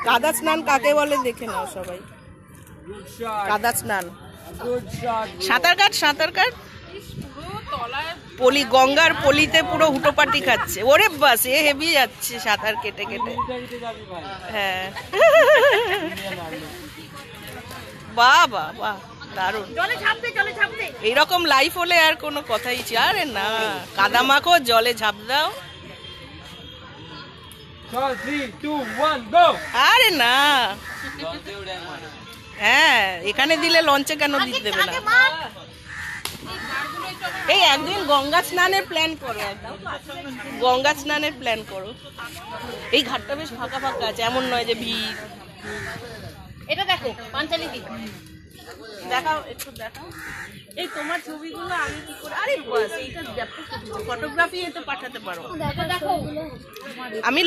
কাদা স্নান কাকে বলে দেখে নাও সবাই। কাদা স্নান, সাঁতার কাট পলি, গঙ্গার পলিতে পুরো হুটোপাটি খাচ্ছে। ওরে বাস, এ হেভি যাচ্ছে সাঁতার কেটে কেটে। হ্যাঁ, বাহ বাহ বাহ, দারুণ। এইরকম লাইফ হলে আর কোনো কথাই ছিল। আরে না, কাদা মাখো, জলে ঝাঁপ দাও। আরে না, হ্যাঁ, এখানে দিলে লঞ্চে কেন দিতে দেবে না? এই একদিন গঙ্গা স্নানের প্ল্যান করো, গঙ্গা স্নানের প্ল্যান করো। এই ঘাটটা বেশ ফাঁকা ফাঁকা আছে, এমন নয় যে ভিড়। এটা দেখো পাঞ্চালি দি, দেখাও একটু দেখাও। এই তোমার ছবিগুলো আমি কি করে, আরে বাস, এইটা ফটোগ্রাফি এতে পাঠাতে পারো। দেখো আমি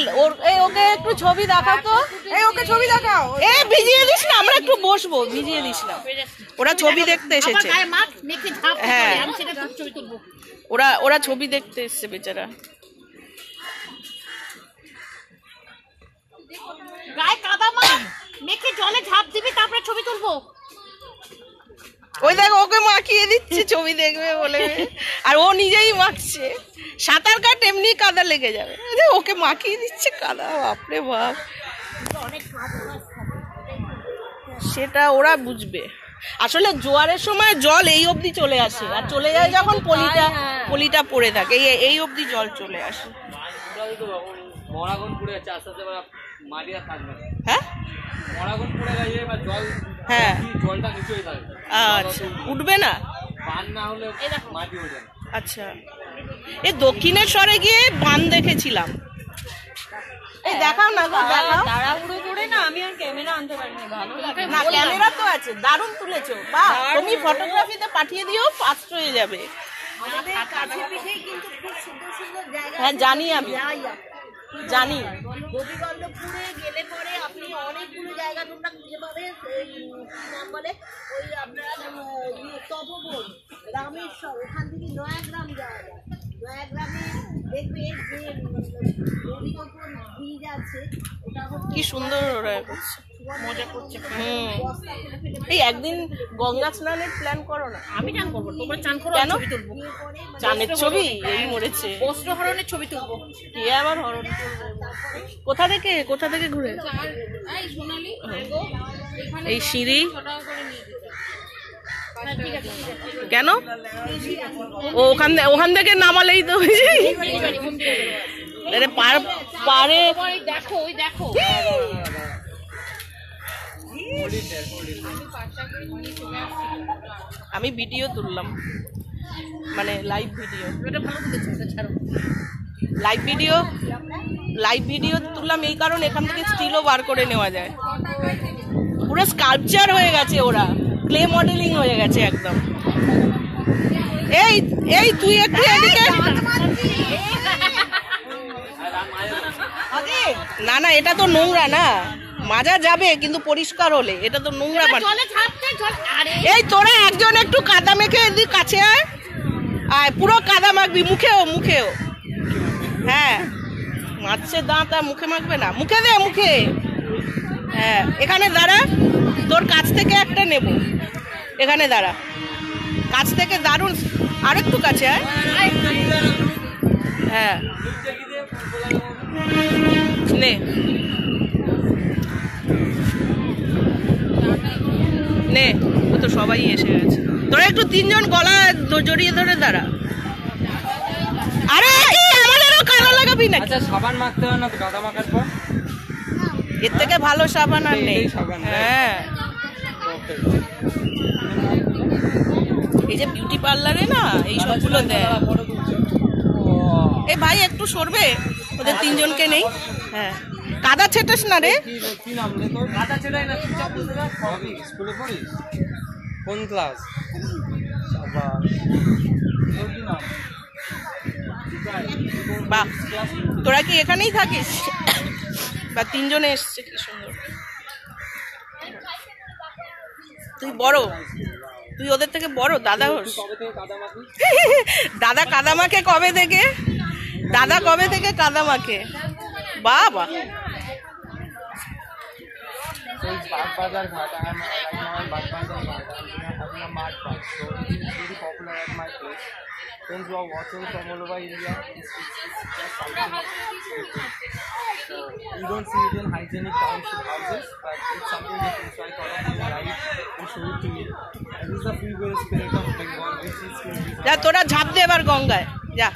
ওকে একটু ছবি দেখাও তো, এই ওকে ছবি দেখাও। এ ভিজিয়ে দিস না, আমরা একটু বসবো, ভিজিয়ে দিস না। ওরা ছবি দেখতে এসেছে। হ্যাঁ, ওরা ছবি দেখতে এসেছে বেচারা। গায়ে কাদা মাখ, মেখে জলে ঝাঁপ দিবি, তারপরে ছবি তুলবো। ওই দেখো, ওকে মাখিয়ে দিচ্ছে ছবি দেখবে বলে, আর ও নিজেই মাখছে। সাঁতার কাট, এমনি কাদা লেগে যাবে। ওকে মাখিয়ে দিচ্ছে কাদা, বাপরে বাপ। সেটা ওরা বুঝবে। আসলে জোয়ারের সময় জল এই অবধি চলে আসে, আর চলে যায় যখন পলিটা পড়ে থাকে, এই অবধি জল চলে আসে। হ্যাঁ, হ্যাঁ, আচ্ছা, উঠবে না। আচ্ছা, এই দক্ষিণেশ্বরে গিয়ে বান দেখেছিলাম। এই দেখাও না, দেখাও। তাড়াহুড়ো করে না, আমি আর ক্যামেরা আনতে পারিনি। ভালো লাগে না, ক্যামেরা তো আছে, দারুণ তুলেছো। বাহ, তুমি ফটোগ্রাফিতে পাঠিয়ে দিও, ফাস্ট হয়ে যাবে। হ্যাঁ, জানি, আমি জানি। গোপীবল্লভপুরে গেলে পরে আপনি অনেকগুলো জায়গা তোমরা খুঁজে পাবে। নাম বলে ওই আপনার তপবন, রামেশ্বর, ওখান থেকে নয়াগ্রাম যাওয়া যায়। নয়াগ্রামে দেখবে যে রবিকল্পন ব্রিজ আছে, ওটা কি সুন্দর ওরা করছে, মজা করছে। এই একদিন গঙ্গা স্নানের প্ল্যান করো না। আমি চান করবো, তোমরা চান করো, কেন? ছবি তুলবো। চানের ছবি? এই মরেছে। বস্ত্রহরণের ছবি তুলবো। কে আবার হরণ করবে? কোথা থেকে ঘুরে? এই সিঁড়ি কেন? ও ওখান থেকে নামালেই তো। পারে দেখো, ওই দেখো, আমি ভিডিও তুললাম, মানে লাইভ ভিডিও। লাইভ ভিডিও তুললাম এই কারণে, এখান থেকে স্টিলও বার করে নেওয়া যায়। পুরো স্কাল্পচার হয়ে গেছে, ওরা ক্লে মডেলিং হয়ে গেছে একদম। এই তুই একটু এদিকে। না, এটা তো নোংরা না, মাজা যাবে কিন্তু পরিষ্কার হলে। এটা তো নোংরা। এই তোরা একজন একটু কাদা মেখে এদিকে কাছে আয়, পুরো কাদা মাখবি মুখেও। হ্যাঁ, মারছে দাঁত, আর মুখে মাখবে না? মুখে দে, মুখে। হ্যাঁ, এখানে দাঁড়া, তোর কাছ থেকে একটা নেব। এখানে দাঁড়া, কাছ থেকে দারুণ। আরেকটু কাছে আয়। হ্যাঁ, নে, ও তো সবাই এসে গেছে। তোরা একটু তিনজন গলা জড়িয়ে ধরে দাঁড়া। আরে আমাদেরও কালো লাগাবি না? আচ্ছা, সাবান মাখতে হয় না তো কাদা মাখার পর? এর থেকে ভালো সাবান আর নেই। হ্যাঁ, এই যে বিউটি পার্লারে না এই সবগুলো দেয়। এই ভাই একটু সরবে, ওদের তিনজনকে নেই। হ্যাঁ, কাদা ছেটাস না রে। কি নাম রে তোর? কাদা ছেটাই না, চুপচাপ বসে থাক। স্কুলে পড়িস? কোন ক্লাস? সাবাস। তোর কি নাম? বাহ, তোরা কি এখানেই থাকিস? বা তিনজনে এসছে, কি সুন্দর। তুই বড়, তুই ওদের থেকে বড়। দাদা হোস? দাদা কাদা মাখে কবে থেকে? দাদা কবে থেকে কাদা মাখে? বাবা, So it's Baghdad Ghat. I am right now in Baghdad Ghat. I'm having a mud bath. So it's very popular at my place. Friends who are watching from all over India, it's just something of so you don't see it in hygienic township houses, but it's something different. So I thought of doing right and show it to you. And this is the free will spirit of Bengal, which is যা তোরা ঝাঁপ দে এবার গঙ্গায় যা